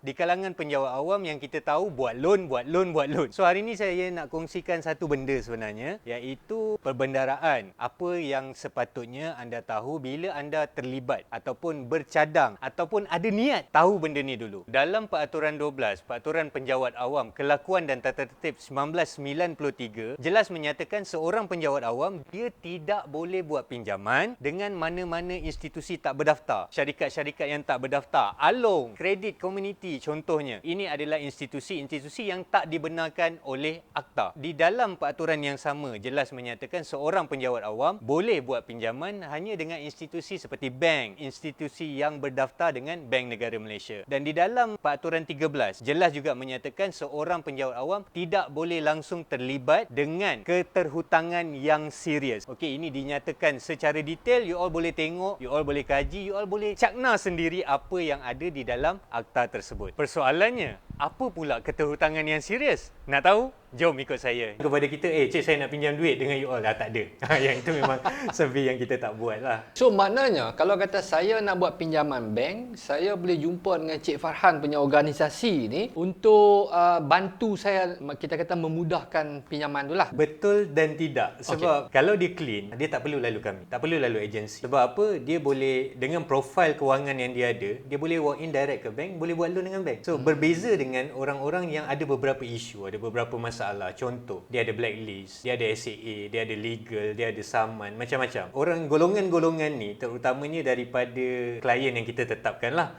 di kalangan penjawat awam yang kita tahu buat loan. So hari ni saya nak kongsikan satu benda sebenarnya, iaitu perbendaraan. Apa yang sepatutnya anda tahu bila anda terlibat ataupun bercadang ataupun ada niat tahu benda ni dulu. Dalam Peraturan 12, Peraturan Penjawat Awam, Kelakuan dan Tata Tertib 1993 jelas menyatakan seorang penjawat awam dia tidak boleh buat pinjaman dengan mana-mana institusi tak berdaftar. Syarikat-syarikat yang tak berdaftar, Along, Kredit Komuniti contohnya. Ini adalah institusi-institusi yang tak dibenarkan oleh Akta. Di dalam peraturan yang sama jelas menyatakan seorang penjawat awam boleh buat pinjaman hanya dengan institusi seperti bank, institusi yang berdaftar dengan Bank Negara Malaysia. Dan di dalam Peraturan 13 jelas juga menyatakan seorang penjawat awam tidak boleh langsung terlibat dengan keterhutangan yang serius. Okey, ini dinyatakan secara detail, you all boleh tengok, you all boleh kaji, you all boleh cakna sendiri apa yang ada di dalam akta tersebut. Persoalannya, apa pula keterhutangan yang serius? Nak tahu? Jom ikut saya. Kepada kita, cik saya nak pinjam duit dengan you all. Tak ada. Yang itu memang survey yang kita tak buat lah. So maknanya, kalau kata saya nak buat pinjaman bank, saya boleh jumpa dengan Cik Farhan punya organisasi ni untuk bantu saya, kita kata memudahkan pinjaman tu lah. Betul dan tidak. Sebab kalau dia clean, dia tak perlu lalu kami. Tak perlu lalu agensi. Sebab apa? Dia boleh, dengan profil kewangan yang dia ada, dia boleh walk in direct ke bank, boleh buat loan dengan bank. So berbeza dengan orang-orang yang ada beberapa isu, ada beberapa masalah. Contoh, dia ada blacklist, dia ada SAA, dia ada legal, dia ada saman, macam-macam. Orang golongan-golongan ni, terutamanya daripada klien yang kita tetapkan lah,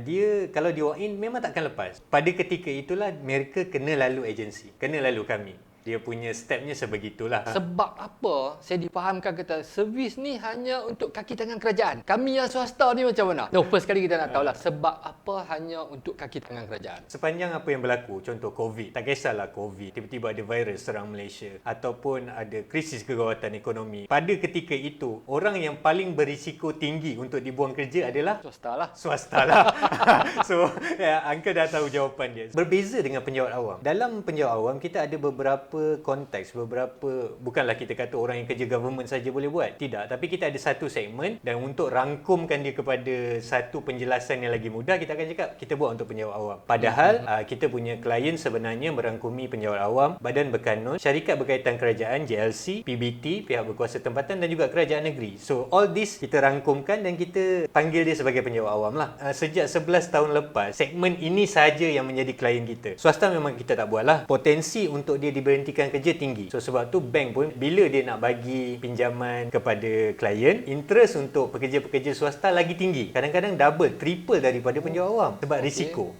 dia kalau dia walk in memang takkan lepas. Pada ketika itulah mereka kena lalu agensi, kena lalu kami. Dia punya stepnya sebegitulah. Sebab apa saya difahamkan kata servis ni hanya untuk kaki tangan kerajaan. Kami yang swasta ni macam mana? No, first kali kita nak tahulah sebab apa hanya untuk kaki tangan kerajaan. Sepanjang apa yang berlaku, contoh COVID, tak kisahlah COVID, tiba-tiba ada virus serang Malaysia ataupun ada krisis kegawatan ekonomi. Pada ketika itu, orang yang paling berisiko tinggi untuk dibuang kerja adalah swasta lah. So, Uncle dah tahu jawapan dia. Berbeza dengan penjawat awam. Dalam penjawat awam, kita ada beberapa konteks, bukanlah kita kata orang yang kerja government saja boleh buat. Tidak, tapi kita ada satu segmen dan untuk rangkumkan dia kepada satu penjelasan yang lagi mudah, kita akan cakap kita buat untuk penjawat awam. Padahal kita punya klien sebenarnya merangkumi penjawat awam, badan berkanun, syarikat berkaitan kerajaan, JLC, PBT, pihak berkuasa tempatan dan juga kerajaan negeri. So all this kita rangkumkan dan kita panggil dia sebagai penjawat awam lah. Sejak 11 tahun lepas, segmen ini saja yang menjadi klien kita. Swasta memang kita tak buat lah. Potensi untuk dia diberhentikan kerja tinggi. So sebab tu bank pun bila dia nak bagi pinjaman kepada klien, interest untuk pekerja-pekerja swasta lagi tinggi. Kadang-kadang double, triple daripada penjawat awam sebab risiko.